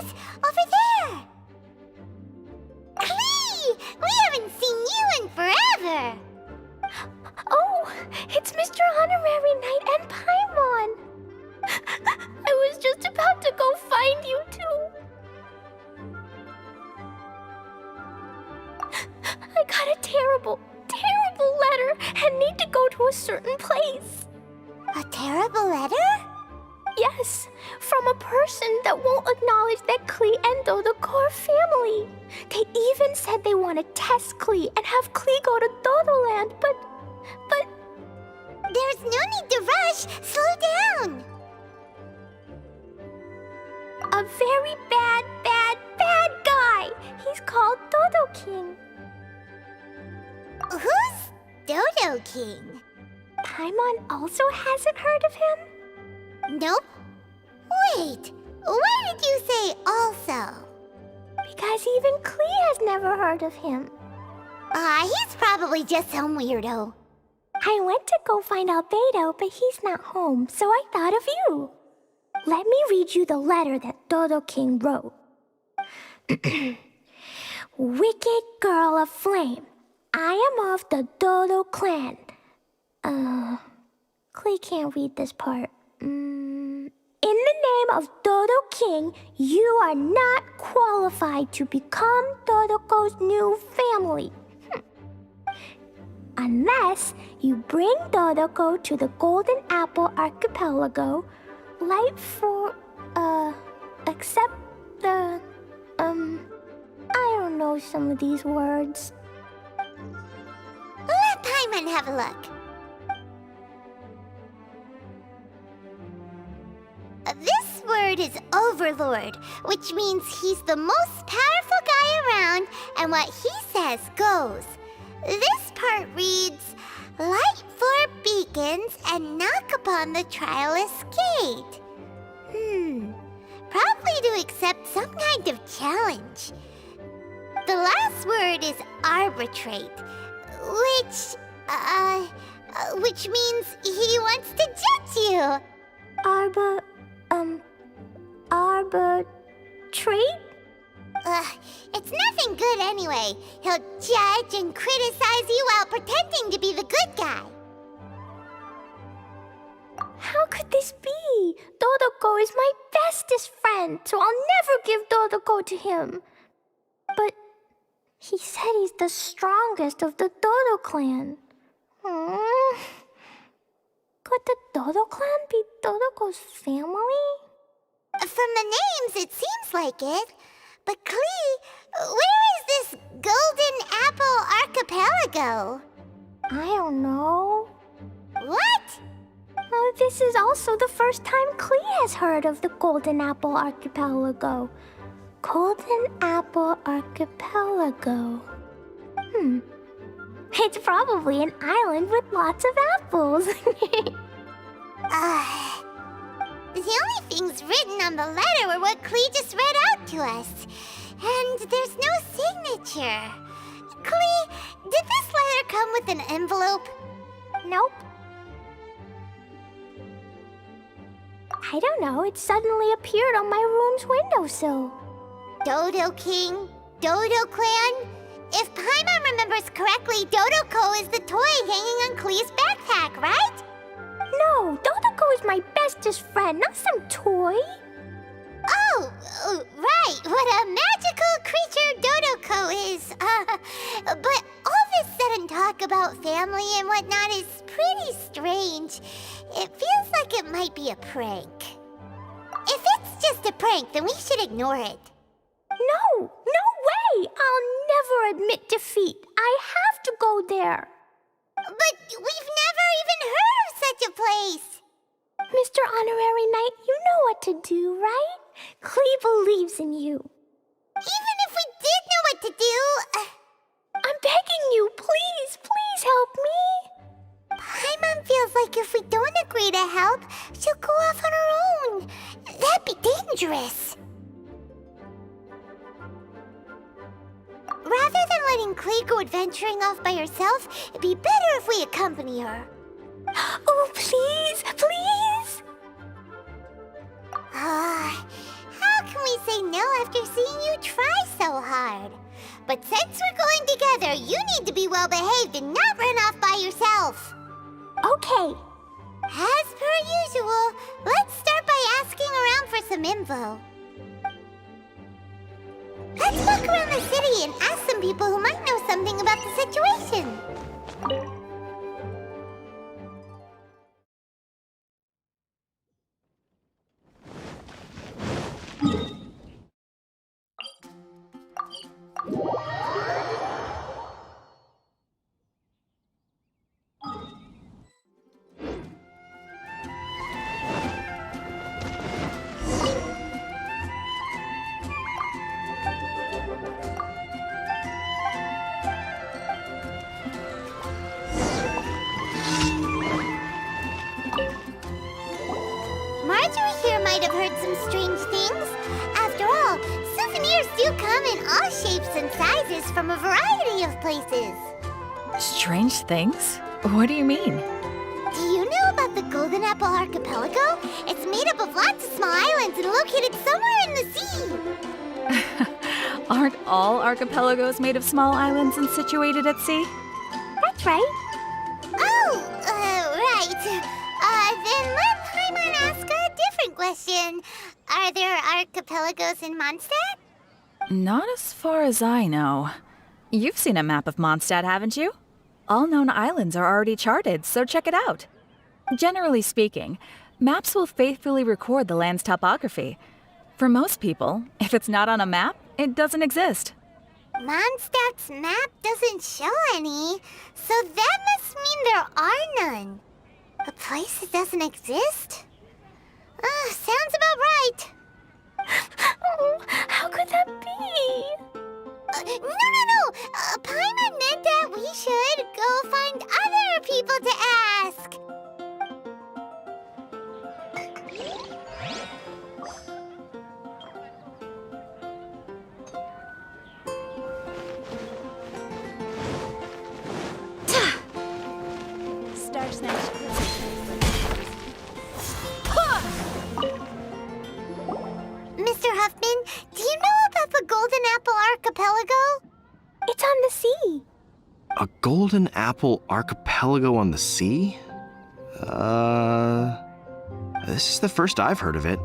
is! Over there! Klee! We haven't seen you in forever! Oh, it's Mr. Honorary Knight and Paimon! I was just about to go find you two. I got a terrible letter and need to go to a certain place. A terrible letter? Yes, from a person that won't acknowledge that Klee and Dodoko are family. They even said they want to test Klee and have Klee go to Dodoland, but... There's no need to rush. Slow down. A very bad guy. He's called Dodo King. Who's Dodo King? Paimon also hasn't heard of him? Nope. Wait, why did you say also? Because even Klee has never heard of him. He's probably just some weirdo. I went to go find Albedo, but he's not home, so I thought of you. Let me read you the letter that Dodo King wrote. Wicked girl of flame, I am of the Dodo clan. Klee can't read this part. In the name of Dodo King, you are not qualified to become Dodoko's new family. Unless you bring Dodoko to the Golden Apple Archipelago, except the, I don't know some of these words. Let Paimon have a look. This word is Overlord, which means he's the most powerful guy around, and what he says goes. This part reads, light 4 beacons and knock upon the trialist's gate. Probably to accept some kind of challenge. The last word is arbitrate, which means he wants to judge you. Arbitrate? It's nothing good anyway. He'll judge and criticize you while pretending to be the good guy. How could this be? Dodoko is my bestest friend, so I'll never give Dodoko to him. But he said he's the strongest of the Dodo clan. Could the Dodo clan be Dodoko's family? From the names, it seems like it. But Klee, where is this Golden Apple Archipelago? I don't know. What? This is also the first time Klee has heard of the Golden Apple Archipelago. Golden Apple Archipelago. It's probably an island with lots of apples. The only things written on the letter were what Klee just read out to us. And there's no signature. Klee, did this letter come with an envelope? Nope. I don't know, it suddenly appeared on my room's windowsill. Dodo King, Dodo Clan. If Paimon remembers correctly, Dodoko is the toy hanging on Klee's backpack, right? No, Dodoko is my bestest friend, not some toy. Oh, right. What a magical creature Dodoko is. But all this sudden talk about family and whatnot is pretty strange. It feels like it might be a prank. If it's just a prank, then we should ignore it. No way! I'll never admit defeat. I have to go there. But we've never even heard of such a place. Mr. Honorary Knight, you know what to do, right? Klee believes in you. Even if we did know what to do... I'm begging you, please help me. Paimon feels like if we don't agree to help, she'll go off on her own. That'd be dangerous. Rather than letting Klee go adventuring off by herself, it'd be better if we accompany her. Oh, please! How can we say no after seeing you try so hard. But since we're going together, you need to be well behaved and not run off by yourself. Okay. As per usual, let's start by asking around for some info. Let's look around the city and ask some people who might know something about the situation. Marjorie here might have heard some strange things. After all, souvenirs do come in all shapes and sizes from a variety of places. Strange things? What do you mean? Do you know about the Golden Apple Archipelago? It's made up of lots of small islands and located somewhere in the sea. Aren't all archipelagos made of small islands and situated at sea? That's right. Oh, right. Then let Paimon ask a different question. Are there archipelagos in Mondstadt? Not as far as I know. You've seen a map of Mondstadt, haven't you? All known islands are already charted, so check it out. Generally speaking, maps will faithfully record the land's topography. For most people, if it's not on a map, it doesn't exist. Mondstadt's map doesn't show any, so that must mean there are none. A place that doesn't exist? Sounds about right. Oh, how could that be? No. Paimon meant that we should go find other people to ask. Star Snatch. Mr. Huffman, do you know about the Golden Apple Archipelago? It's on the sea. A golden apple archipelago on the sea? This is the first I've heard of it.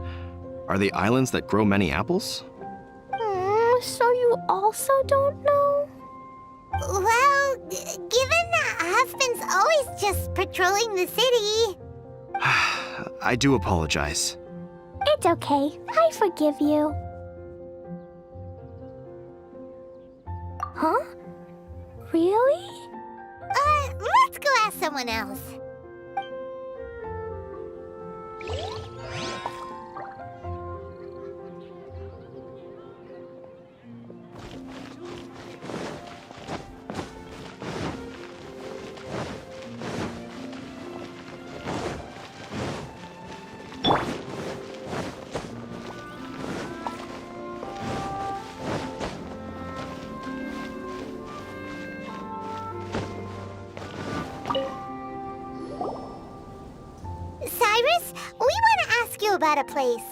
Are they islands that grow many apples? So you also don't know? Well, given that Huffman's always just patrolling the city. I do apologize. It's okay. I forgive you. Huh? Really? Let's go ask someone else. Cyrus, we want to ask you about a place.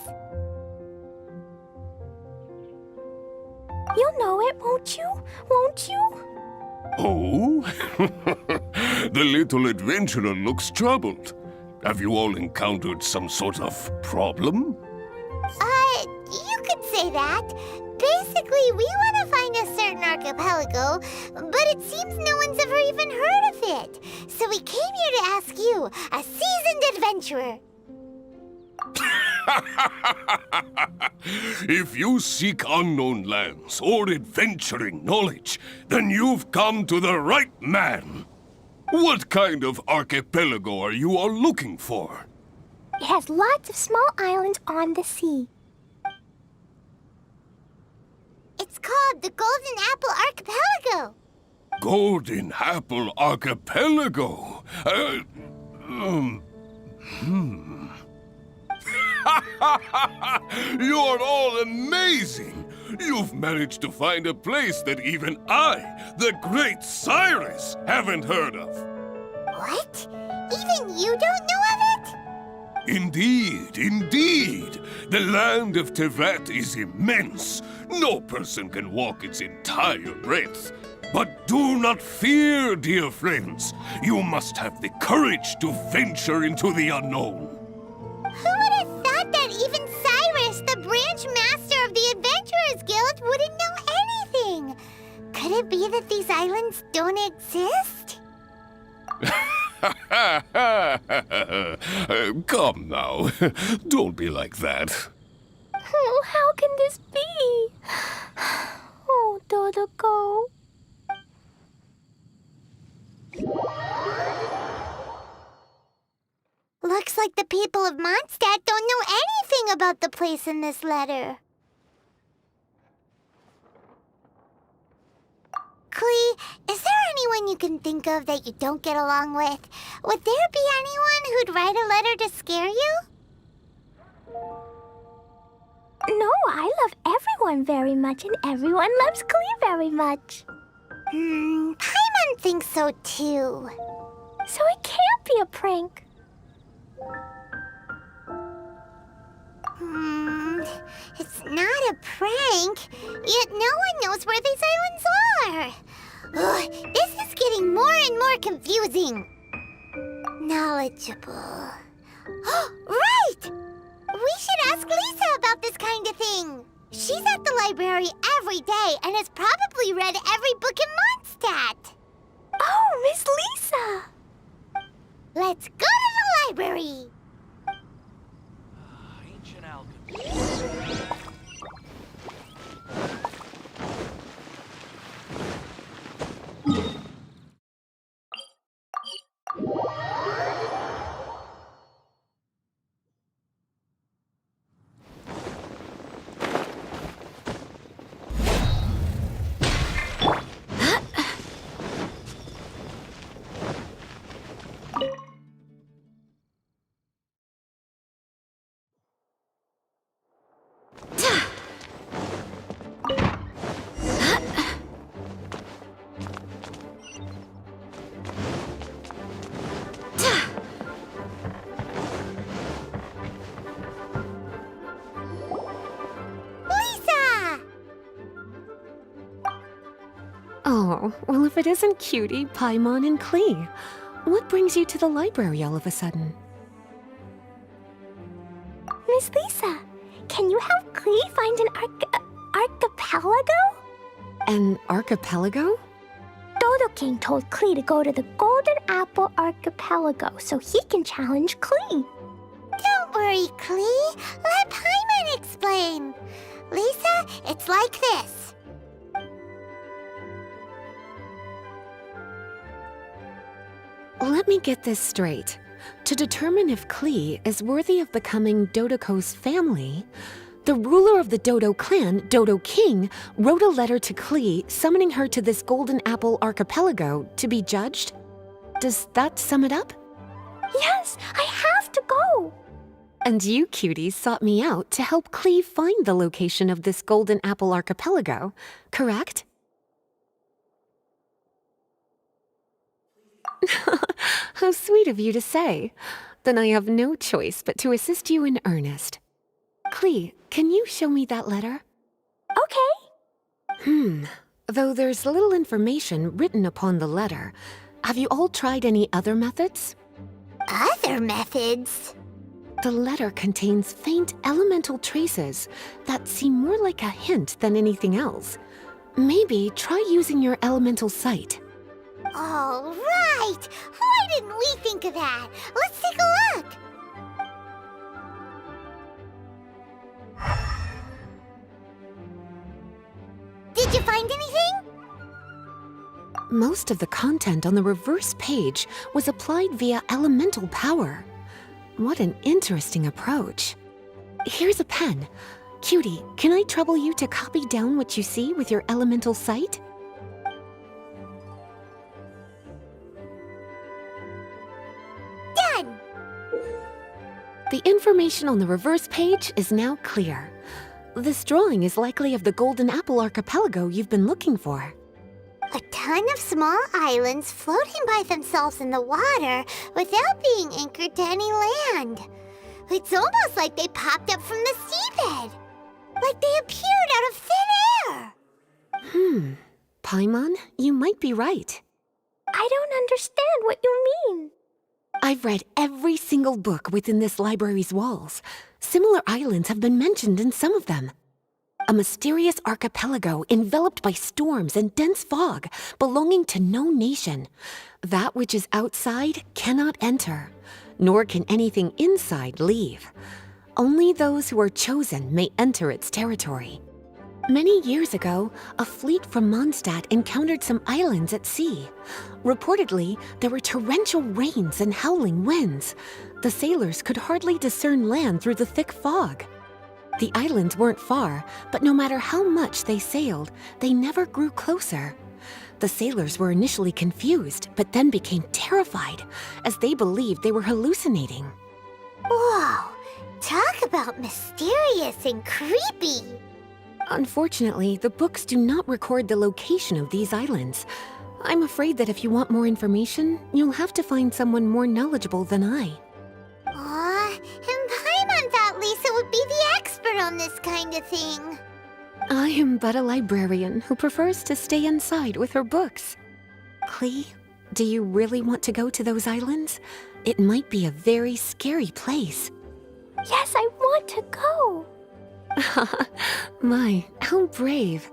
You'll know it, won't you? Won't you? Oh? The little adventurer looks troubled. Have you all encountered some sort of problem? You could say that. Basically, we want to find a certain archipelago, but it seems no one's ever even heard of it. So we came here to ask you, a seasoned adventurer. If you seek unknown lands or adventuring knowledge, then you've come to the right man. What kind of archipelago are you all looking for? It has lots of small islands on the sea. It's called the Golden Apple Archipelago. Golden Apple Archipelago? You're all amazing! You've managed to find a place that even I, the great Cyrus, haven't heard of. What? Even you don't know of it? Indeed, indeed. The land of Tevat is immense. No person can walk its entire breadth. But do not fear, dear friends. You must have the courage to venture into the unknown. Who would have thought that even Cyrus, the branch master of the Adventurers Guild, wouldn't know anything? Could it be that these islands don't exist? Come now. Don't be like that. Oh, how can this be? Oh, Dodoko. Looks like the people of Mondstadt don't know anything about the place in this letter. Klee, is there anyone you can think of that you don't get along with? Would there be anyone who'd write a letter to scare you? No, I love everyone very much, and everyone loves Klee very much. Paimon thinks so too. So it can't be a prank. It's not a prank, yet no one knows where these islands are. Ugh, this is getting more and more confusing. Knowledgeable. Right! We should ask Lisa about this kind of thing. She's at the library every day and has probably read every book in Mondstadt. Oh, Miss Lisa! Let's go to the library. Ancient alchemy. Oh, well, if it isn't Cutie, Paimon, and Klee, what brings you to the library all of a sudden? Miss Lisa, can you help Klee find an archipelago? An archipelago? Dodo King told Klee to go to the Golden Apple Archipelago so he can challenge Klee. Don't worry, Klee. Let Paimon explain. Lisa, it's like this. Let me get this straight. To determine if Klee is worthy of becoming Dodoko's family, the ruler of the Dodo clan, Dodo King, wrote a letter to Klee summoning her to this Golden Apple Archipelago to be judged. Does that sum it up? Yes, I have to go. And you, cuties, sought me out to help Klee find the location of this Golden Apple Archipelago, correct? How sweet of you to say. Then I have no choice but to assist you in earnest. Klee, can you show me that letter? Okay. Though there's little information written upon the letter, have you all tried any other methods? Other methods? The letter contains faint elemental traces that seem more like a hint than anything else. Maybe try using your elemental sight. All right! Why didn't we think of that? Let's take a look! Did you find anything? Most of the content on the reverse page was applied via elemental power. What an interesting approach. Here's a pen. Cutie, can I trouble you to copy down what you see with your elemental sight? Done! The information on the reverse page is now clear. This drawing is likely of the Golden Apple Archipelago you've been looking for. A ton of small islands floating by themselves in the water without being anchored to any land. It's almost like they popped up from the seabed. Like they appeared out of thin air. Paimon, you might be right. I don't understand what you mean. I've read every single book within this library's walls. Similar islands have been mentioned in some of them. A mysterious archipelago enveloped by storms and dense fog, belonging to no nation. That which is outside cannot enter, nor can anything inside leave. Only those who are chosen may enter its territory. Many years ago, a fleet from Mondstadt encountered some islands at sea. Reportedly, there were torrential rains and howling winds. The sailors could hardly discern land through the thick fog. The islands weren't far, but no matter how much they sailed, they never grew closer. The sailors were initially confused, but then became terrified, as they believed they were hallucinating. Whoa, talk about mysterious and creepy. Unfortunately, the books do not record the location of these islands. I'm afraid that if you want more information, you'll have to find someone more knowledgeable than I. Aw, and Paimon thought Lisa would be the expert on this kind of thing. I am but a librarian who prefers to stay inside with her books. Klee, do you really want to go to those islands? It might be a very scary place. Yes, I want to go. My, how brave.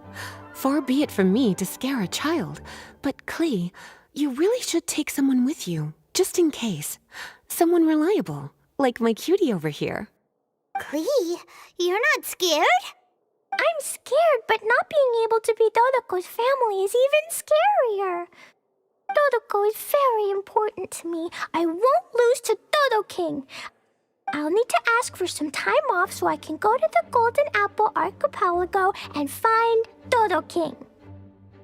Far be it from me to scare a child, but Klee, you really should take someone with you, just in case. Someone reliable, like my cutie over here. Klee, you're not scared? I'm scared, but not being able to be Dodoko's family is even scarier. Dodoko is very important to me. I won't lose to Dodo King. I'll need to ask for some time off so I can go to the Golden Apple Archipelago and find Dodo King.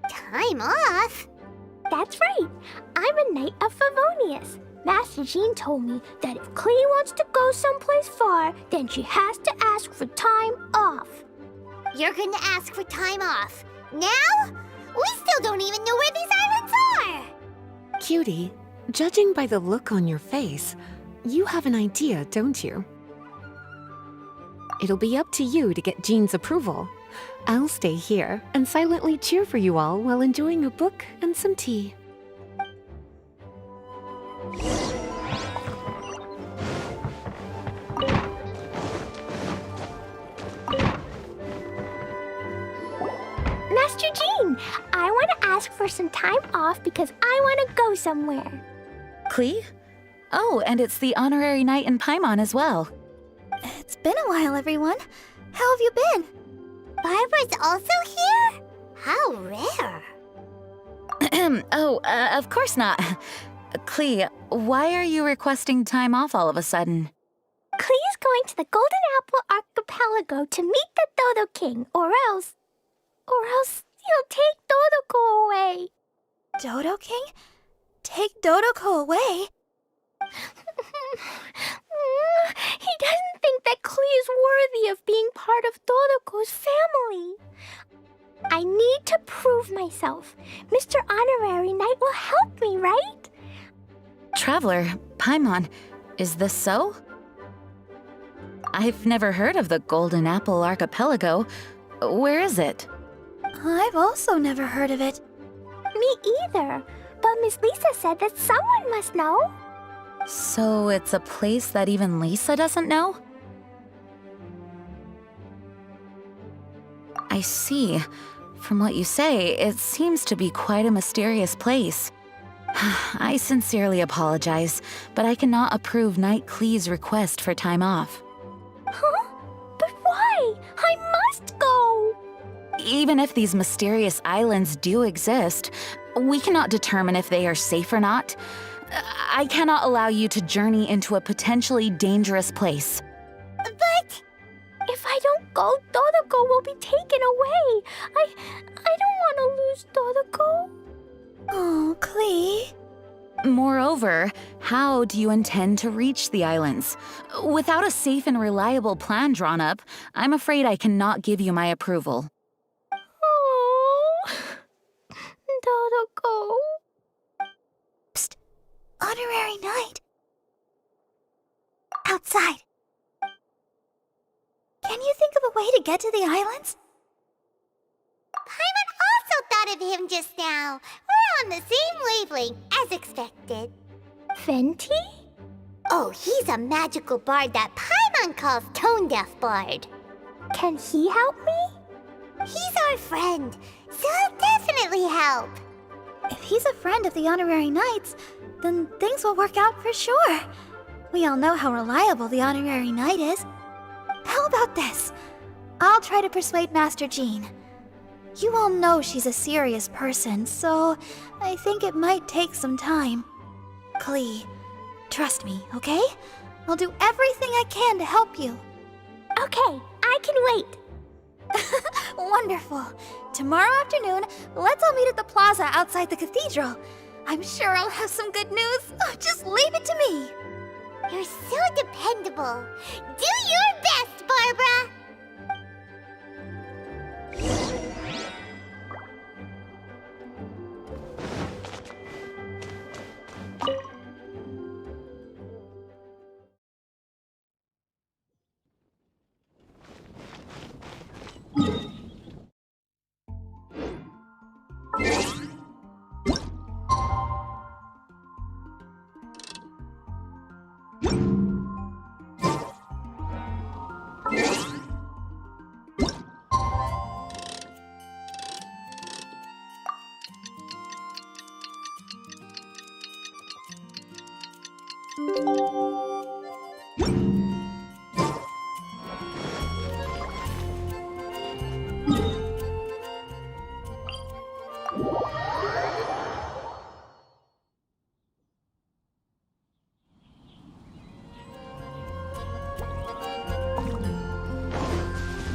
Time off? That's right. I'm a Knight of Favonius. Master Jean told me that if Klee wants to go someplace far, then she has to ask for time off. You're going to ask for time off. Now? We still don't even know where these islands are. Cutie, judging by the look on your face, you have an idea, don't you? It'll be up to you to get Jean's approval. I'll stay here and silently cheer for you all while enjoying a book and some tea. Master Jean, I want to ask for some time off because I want to go somewhere. Klee? Oh, and it's the honorary knight in Paimon as well. It's been a while, everyone. How have you been? Barbara's also here? How rare. Of course not. Klee, why are you requesting time off all of a sudden? Klee's going to the Golden Apple Archipelago to meet the Dodo King, or else he'll take Dodoko away. Dodo King? Take Dodoko away? He doesn't think that Klee is worthy of being part of Dodoko's family. I need to prove myself. Mr. Honorary Knight will help me, right? Traveler, Paimon, is this so? I've never heard of the Golden Apple Archipelago. Where is it? I've also never heard of it. Me either. But Miss Lisa said that someone must know. So it's a place that even Lisa doesn't know? I see. From what you say, it seems to be quite a mysterious place. I sincerely apologize, but I cannot approve Knight Klee's request for time off. Huh? But why? I must go! Even if these mysterious islands do exist, we cannot determine if they are safe or not. I cannot allow you to journey into a potentially dangerous place. But if I don't go, Dodoko will be taken away. I don't want to lose Dodoko. oh, Klee. Moreover, how do you intend to reach the islands? Without a safe and reliable plan drawn up, I'm afraid I cannot give you my approval. Oh, Dodoko. Honorary Knight. Outside. to get to the islands? Paimon also thought of him just now. We're on the same wavelength, as expected. Fenty? Oh, he's a magical bard that Paimon calls Tone Deaf Bard. Can he help me? He's our friend, so he'll definitely help. If he's a friend of the Honorary Knights, then things will work out for sure. We all know how reliable the Honorary Knight is. How about this? I'll try to persuade Master Jean. You all know she's a serious person, so I think it might take some time. Klee, trust me, okay? I'll do everything I can to help you. Okay, I can wait. Wonderful. Tomorrow afternoon, let's all meet at the plaza outside the cathedral. I'm sure I'll have some good news. Oh, just leave it to me. You're so dependable. Do your best, Barbara!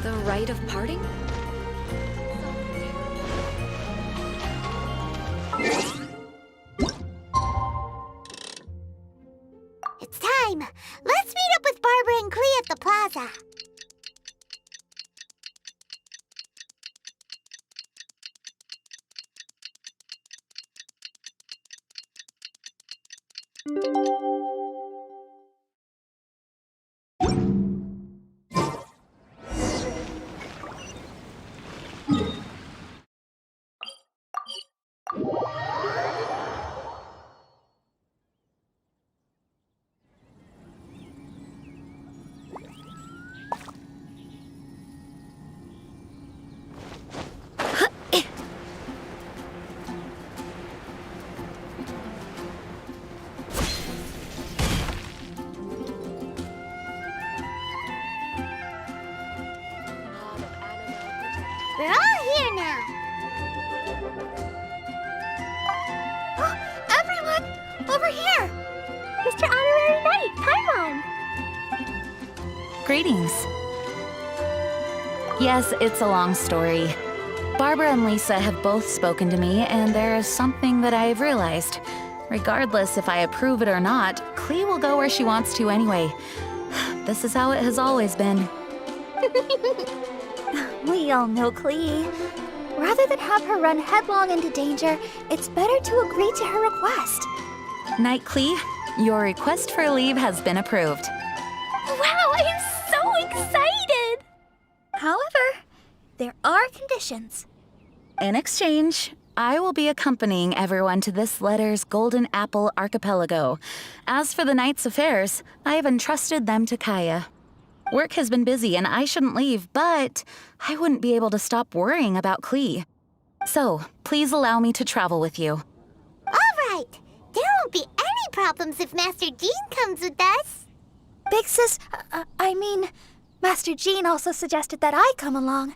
The rite of parting? It's time. Let's meet up with Barbara and Klee at the plaza. We're all here now. Oh, everyone! Over here! Mr. Honorary Knight, Paimon! Greetings. Yes, it's a long story. Barbara and Lisa have both spoken to me, and there is something that I've realized. Regardless if I approve it or not, Klee will go where she wants to anyway. This is how it has always been. We all know Klee. Rather than have her run headlong into danger, it's better to agree to her request. Knight Klee, your request for leave has been approved. Wow, I am so excited! However, there are conditions. In exchange, I will be accompanying everyone to this letter's Golden Apple Archipelago. As for the Knight's affairs, I have entrusted them to Kaya. Work has been busy and I shouldn't leave, but I wouldn't be able to stop worrying about Klee. So, please allow me to travel with you. All right. There won't be any problems if Master Jean comes with us. Big Sis, Master Jean also suggested that I come along.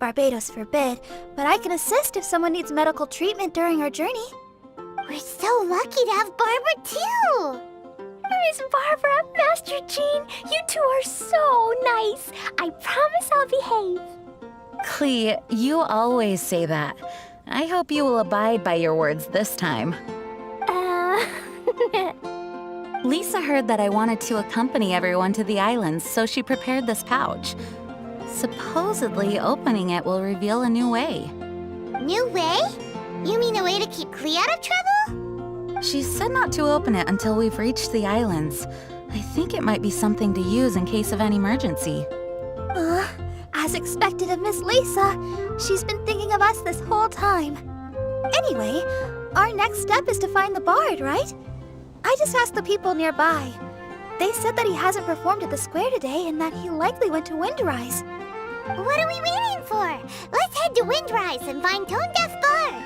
Barbados forbid, but I can assist if someone needs medical treatment during our journey. We're so lucky to have Barbara, too. Miss Barbara, Master Jean, you two are so nice. I promise I'll behave. Klee, you always say that. I hope you will abide by your words this time. Lisa heard that I wanted to accompany everyone to the islands, so she prepared this pouch. Supposedly, opening it will reveal a new way. New way? You mean a way to keep Klee out of trouble? She said not to open it until we've reached the islands. I think it might be something to use in case of an emergency. As expected of Miss Lisa, she's been thinking of us this whole time. Anyway, our next step is to find the bard, right? I just asked the people nearby. They said that he hasn't performed at the square today and that he likely went to Windrise. What are we waiting for? Let's head to Windrise and find Tone Deaf Bard.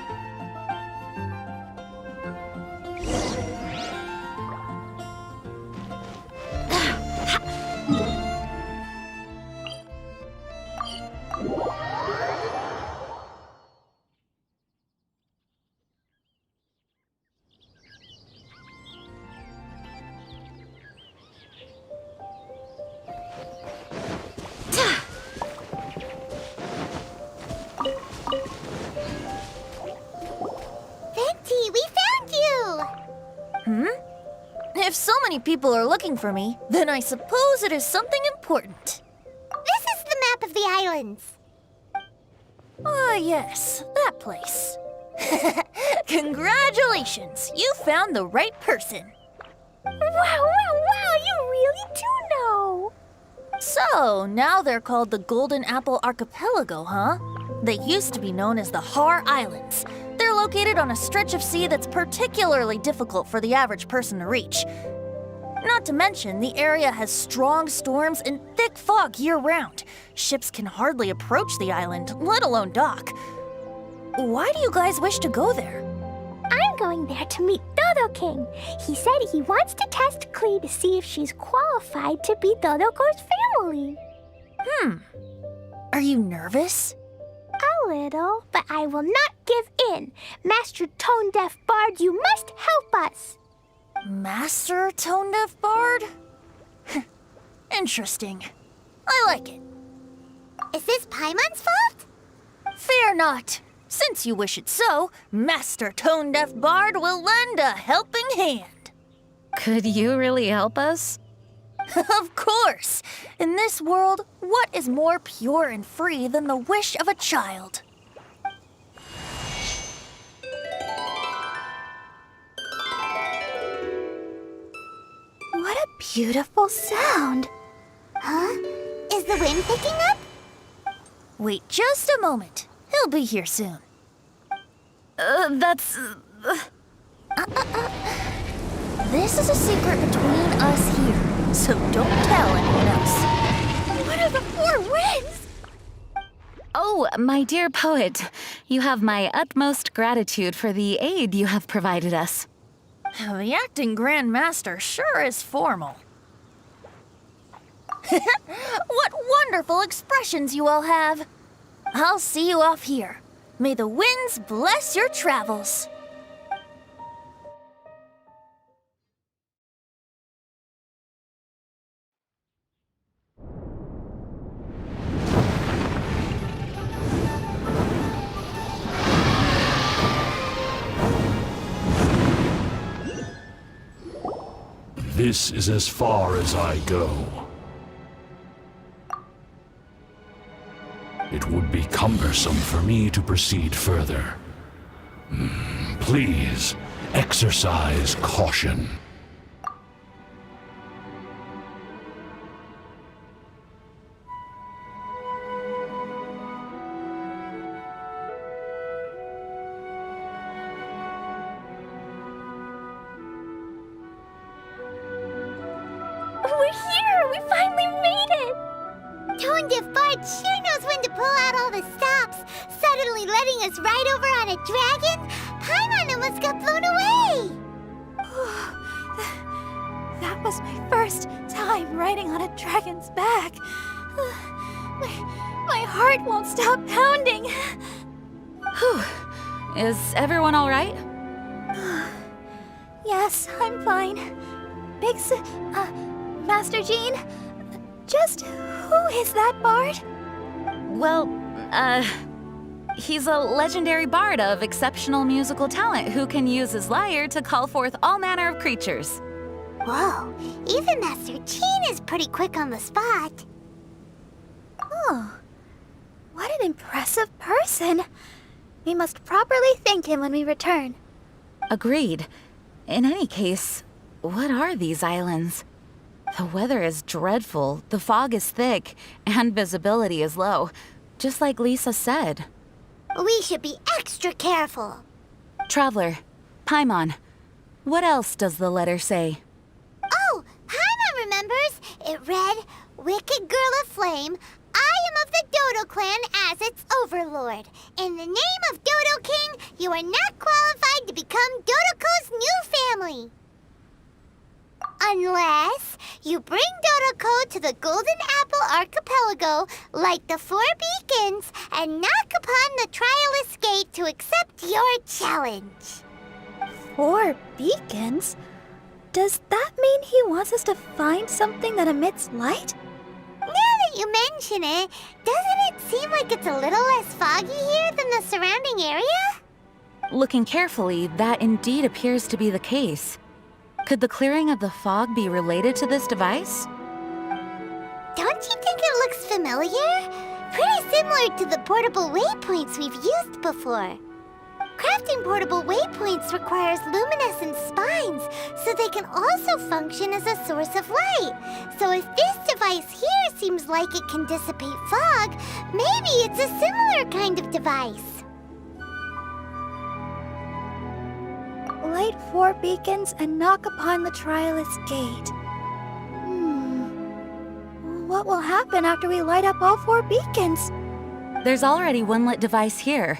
We found you! If so many people are looking for me, then I suppose it is something important. This is the map of the islands. Ah, yes, that place. Congratulations, you found the right person. Wow, you really do know. So, now they're called the Golden Apple Archipelago, huh? They used to be known as the Har Islands. They're located on a stretch of sea that's particularly difficult for the average person to reach. Not to mention, the area has strong storms and thick fog year-round. Ships can hardly approach the island, let alone dock. Why do you guys wish to go there? I'm going there to meet Dodo King. He said he wants to test Klee to see if she's qualified to be Dodoko's family. Are you nervous? A little, but I will not give in. Master Tone Deaf Bard, you must help us. Master Tone Deaf Bard? Interesting. I like it. Is this Paimon's fault? Fear not. Since you wish it so, Master Tone Deaf Bard will lend a helping hand. Could you really help us? Of course! In this world, what is more pure and free than the wish of a child? What a beautiful sound! Huh? Is the wind picking up? Wait just a moment. He'll be here soon. This is a secret between us here, so don't tell anyone else. What are the four winds? Oh, my dear poet, you have my utmost gratitude for the aid you have provided us. The acting Grand Master sure is formal. What wonderful expressions you all have. I'll see you off here. May the winds bless your travels. This is as far as I go. It would be cumbersome for me to proceed further. Please, exercise caution. We're here! We finally made it! Tone Deaf Bard sure knows when to pull out all the stops. Suddenly letting us ride over on a dragon? Paimon almost got blown away! That was my first time riding on a dragon's back. My heart won't stop pounding. Whew. Is everyone all right? Yes, I'm fine. Master Jean, just who is that bard? Well, he's a legendary bard of exceptional musical talent who can use his lyre to call forth all manner of creatures. Whoa, even Master Jean is pretty quick on the spot. Oh, what an impressive person. We must properly thank him when we return. Agreed. In any case, what are these islands? The weather is dreadful, the fog is thick, and visibility is low, just like Lisa said. We should be extra careful. Traveler, Paimon, what else does the letter say? Oh, Paimon remembers. It read, Wicked Girl of Flame, I am of the Dodo clan as its overlord. In the name of Dodo King, you are not qualified to become Dodoko's new family. Unless you bring Dodoko to the Golden Apple Archipelago, light the 4 beacons, and knock upon the Trialist Gate to accept your challenge. 4 beacons? Does that mean he wants us to find something that emits light? Now that you mention it, doesn't it seem like it's a little less foggy here than the surrounding area? Looking carefully, that indeed appears to be the case. Could the clearing of the fog be related to this device? Don't you think it looks familiar? Pretty similar to the portable waypoints we've used before. Crafting portable waypoints requires luminescent spines, so they can also function as a source of light. So if this device here seems like it can dissipate fog, maybe it's a similar kind of device. Light 4 beacons and knock upon the Trialist Gate. What will happen after we light up all 4 beacons? There's already one lit device here.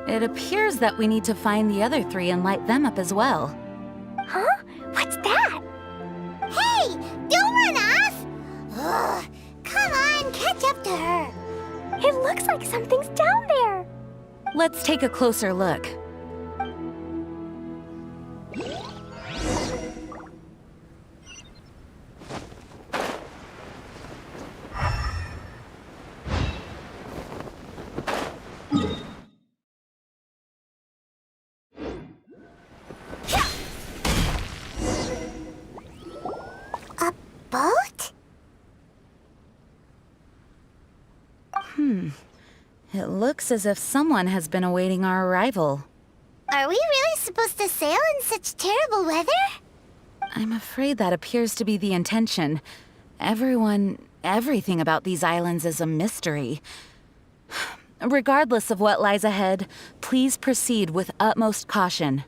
It appears that we need to find the other 3 and light them up as well. Huh? What's that? Hey, don't run off! Ugh, come on, catch up to her. It looks like something's down there. Let's take a closer look. A boat? It looks as if someone has been awaiting our arrival. Are we really supposed to sail in such terrible weather? I'm afraid that appears to be the intention. Everything about these islands is a mystery. Regardless of what lies ahead, please proceed with utmost caution.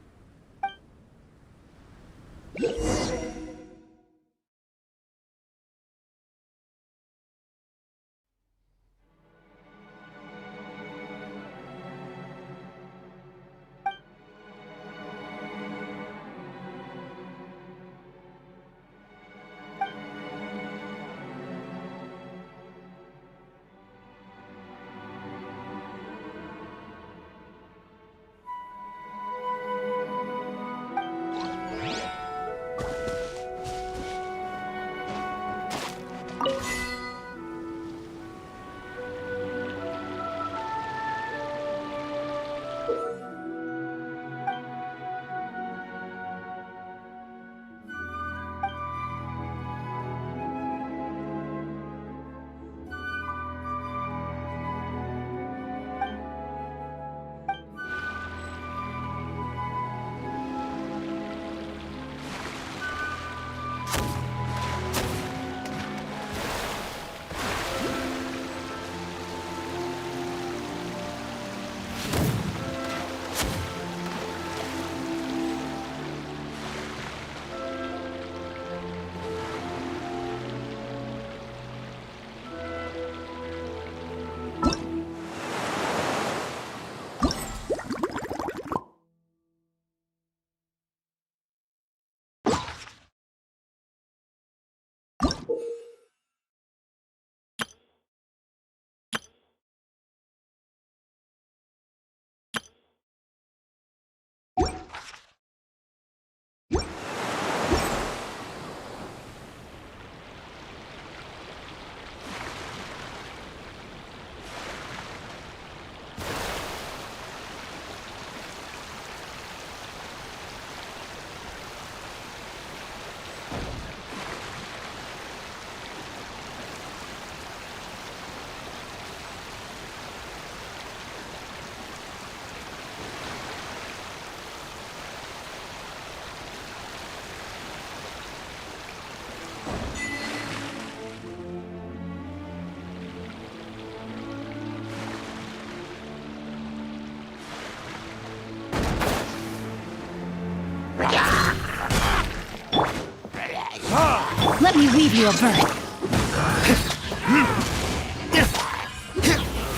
Let me weave you a berth.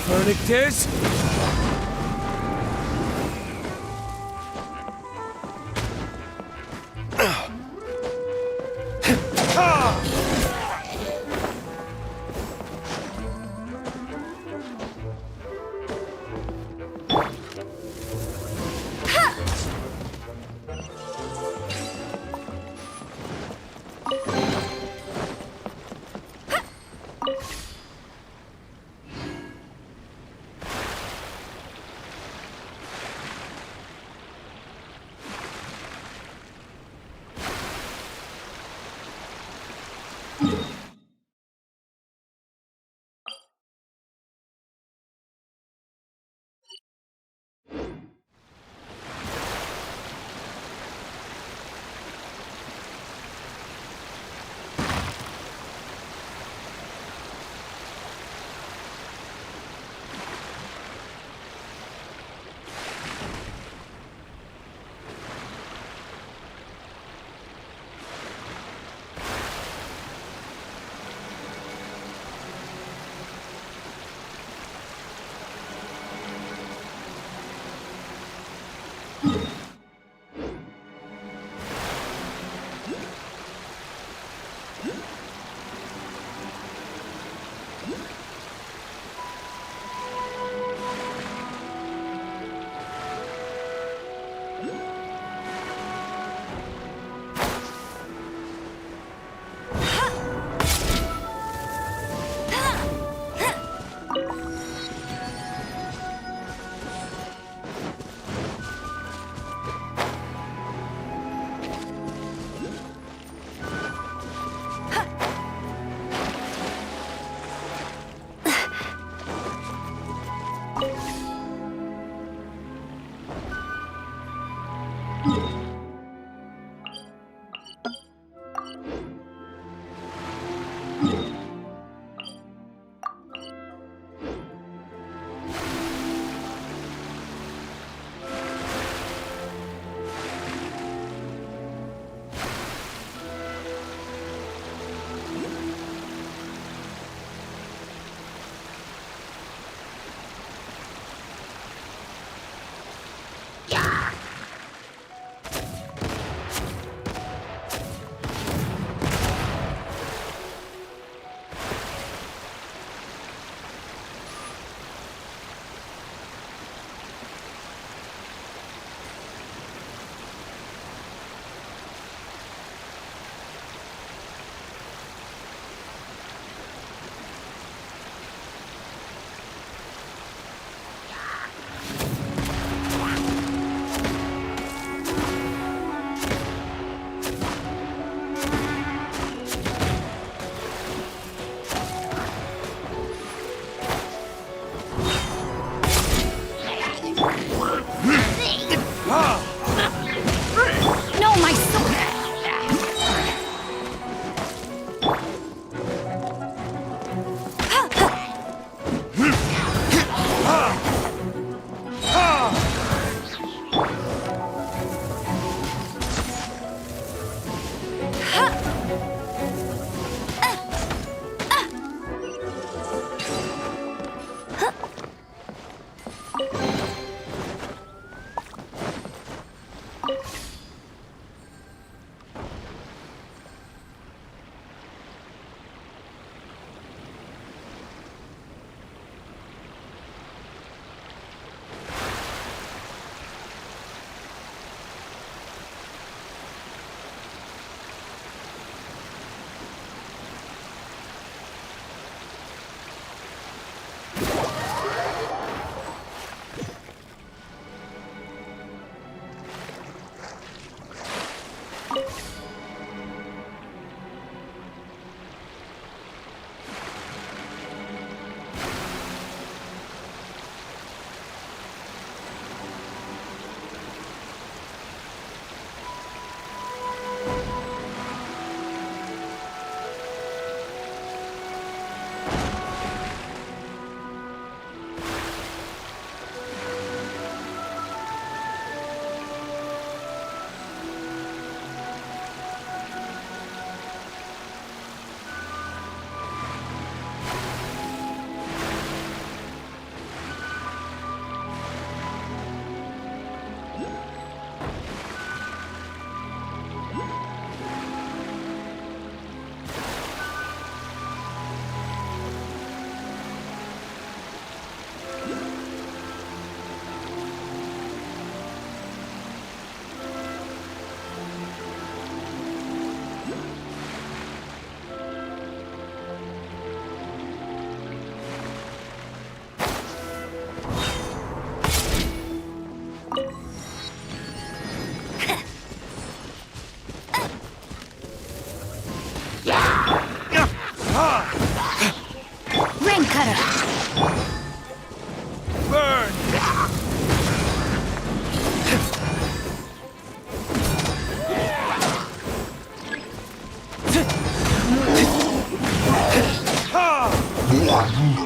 Vernictus?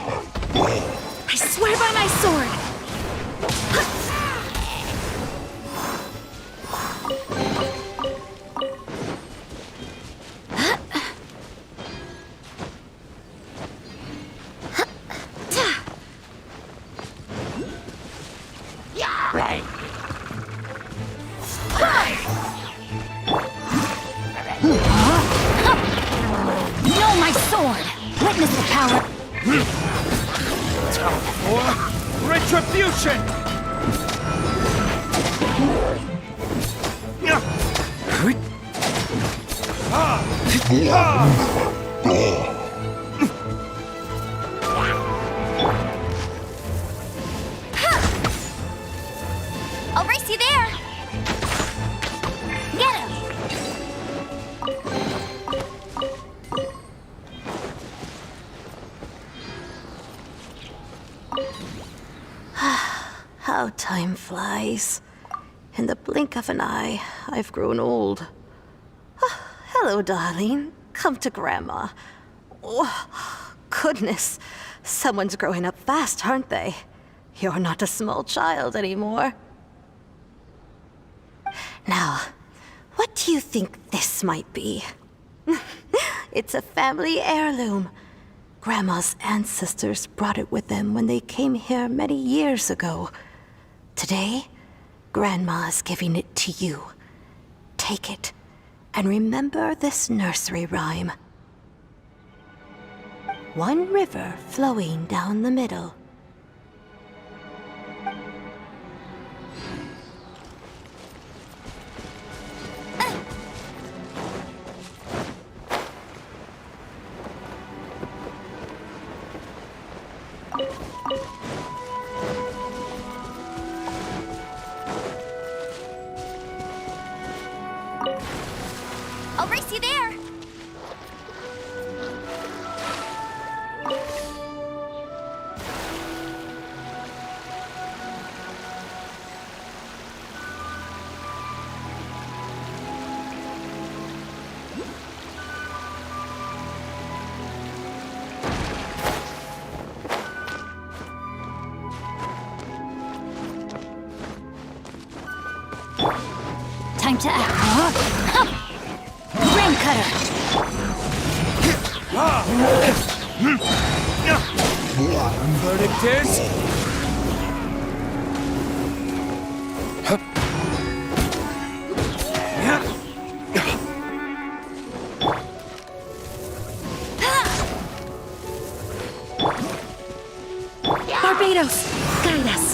I swear by my sword! Know my sword! Witness the power! For retribution! I'll race you there! Get him! How time flies. In the blink of an eye, I've grown old. Hello, darling. Come to Grandma. Oh, goodness. Someone's growing up fast, aren't they? You're not a small child anymore. Now, what do you think this might be? It's a family heirloom. Grandma's ancestors brought it with them when they came here many years ago. Today, Grandma is giving it to you. Take it, and remember this nursery rhyme. One river flowing down the middle. I'll race you there! Time to act. Rain cutter. Verdict is... Barbados, guide us.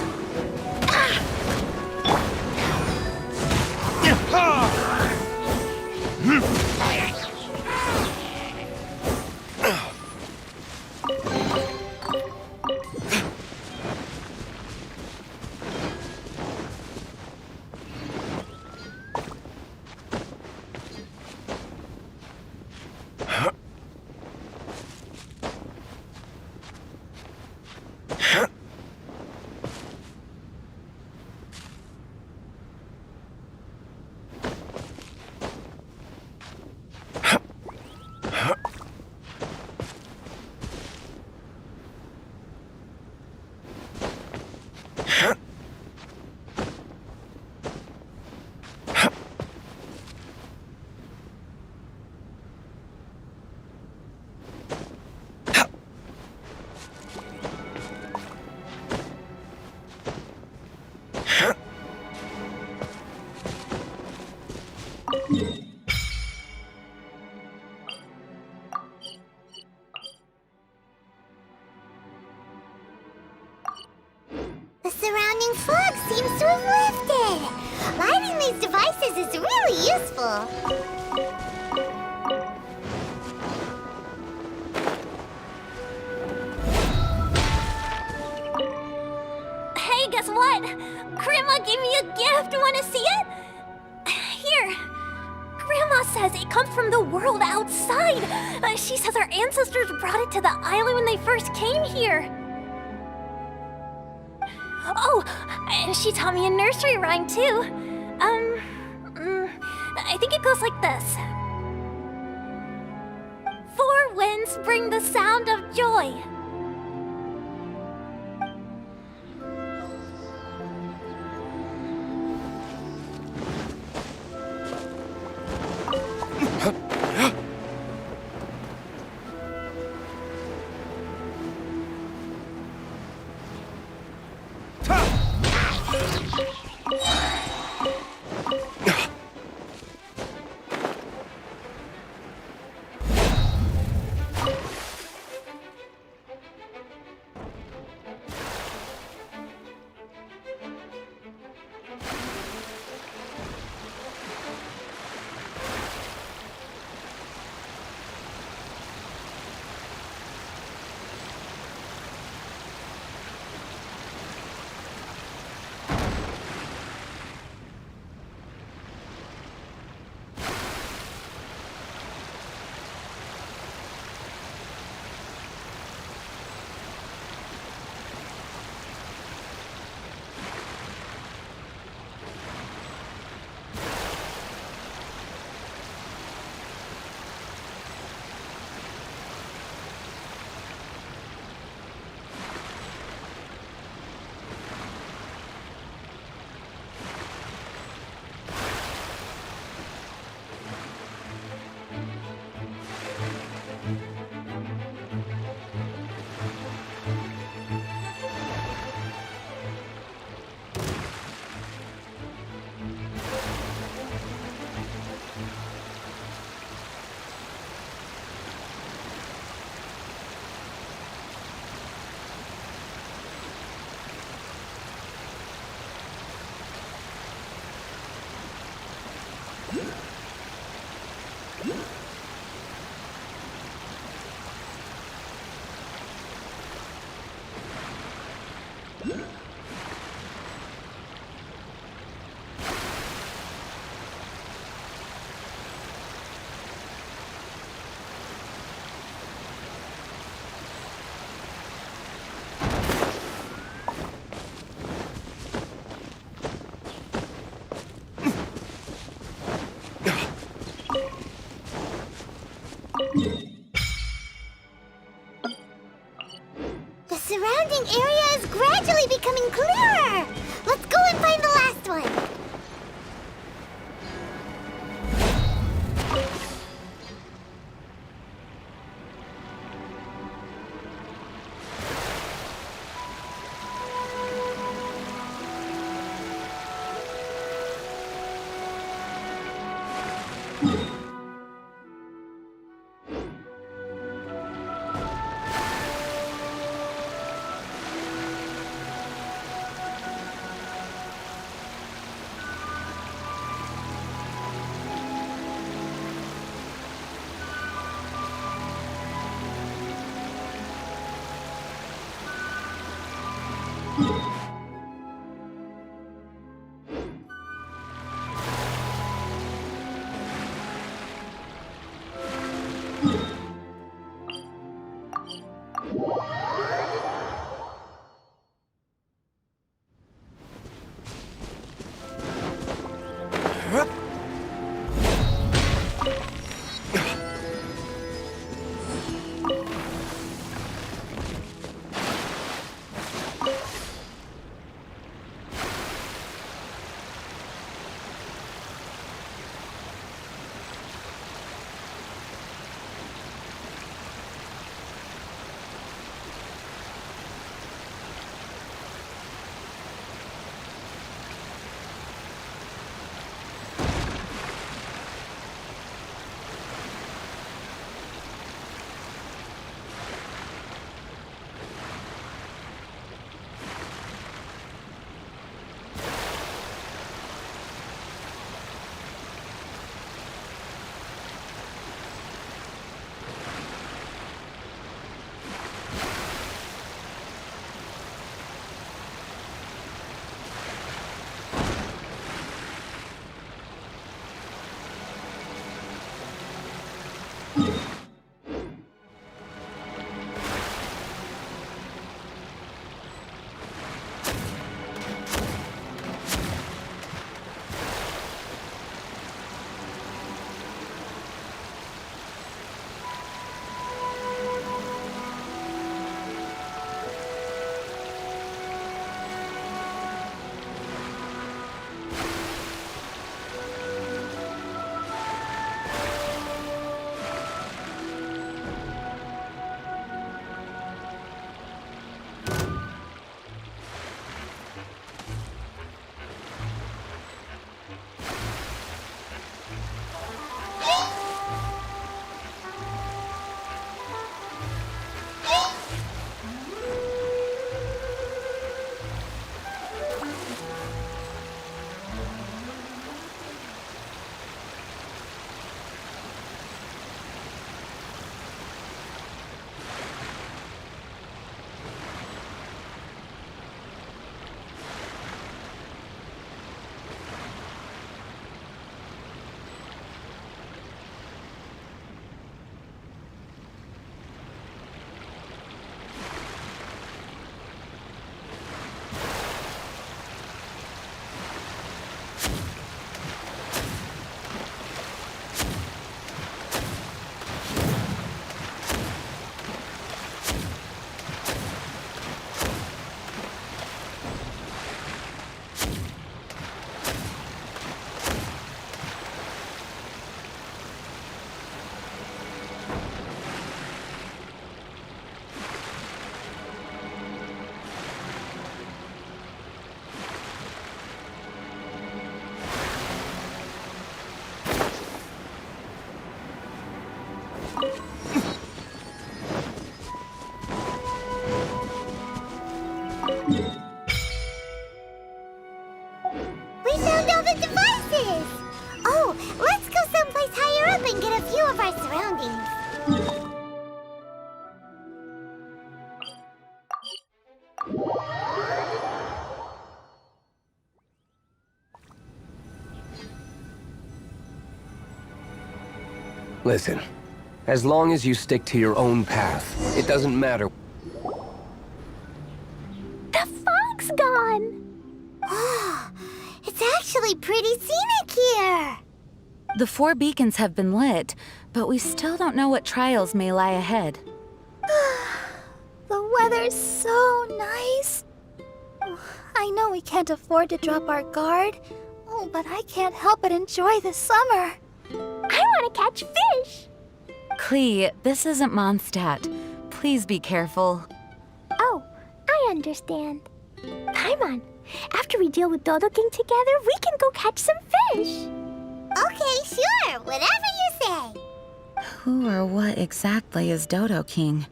The surrounding fog seems to have lifted. Lighting these devices is really useful. Hey, guess what? Grandma gave me a gift. Wanna see it? Here. Grandma says it comes from the world outside. She says our ancestors brought it to the island when they first came here. Oh, and she taught me a nursery rhyme too. I think it goes like this. Four winds bring the sound of joy. The surrounding area is gradually becoming clearer! Let's go and find the last one! We found all the devices! Oh, let's go someplace higher up and get a view of our surroundings. Listen, as long as you stick to your own path, it doesn't matter. The fog's gone! Oh, it's actually pretty scenic here. The 4 beacons have been lit, but we still don't know what trials may lie ahead. The weather's so nice. I know we can't afford to drop our guard, but I can't help but enjoy the summer. I want to catch fish! Klee, this isn't Mondstadt. Please be careful. Oh, I understand. Paimon, after we deal with Dodo King together, we can go catch some fish! Okay, sure, whatever you say. Who or what exactly is Dodo King?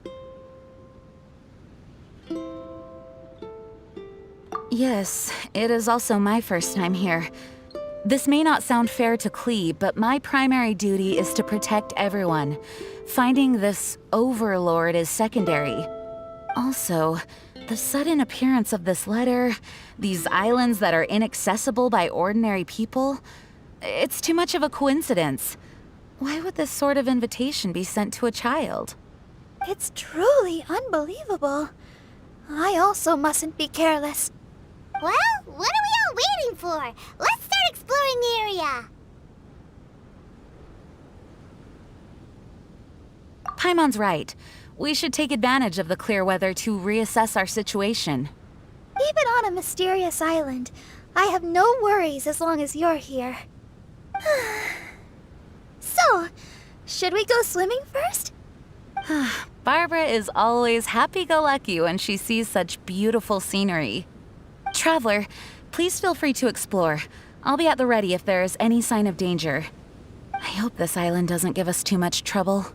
Yes, it is also my first time here. This may not sound fair to Klee, but my primary duty is to protect everyone. Finding this overlord is secondary. Also, the sudden appearance of this letter, these islands that are inaccessible by ordinary people, it's too much of a coincidence. Why would this sort of invitation be sent to a child? It's truly unbelievable. I also mustn't be careless. Well, what are we all waiting for? Let's start exploring the area. Paimon's right. We should take advantage of the clear weather to reassess our situation. Even on a mysterious island, I have no worries as long as you're here. So, should we go swimming first? Barbara is always happy-go-lucky when she sees such beautiful scenery. Traveler, please feel free to explore. I'll be at the ready if there is any sign of danger. I hope this island doesn't give us too much trouble.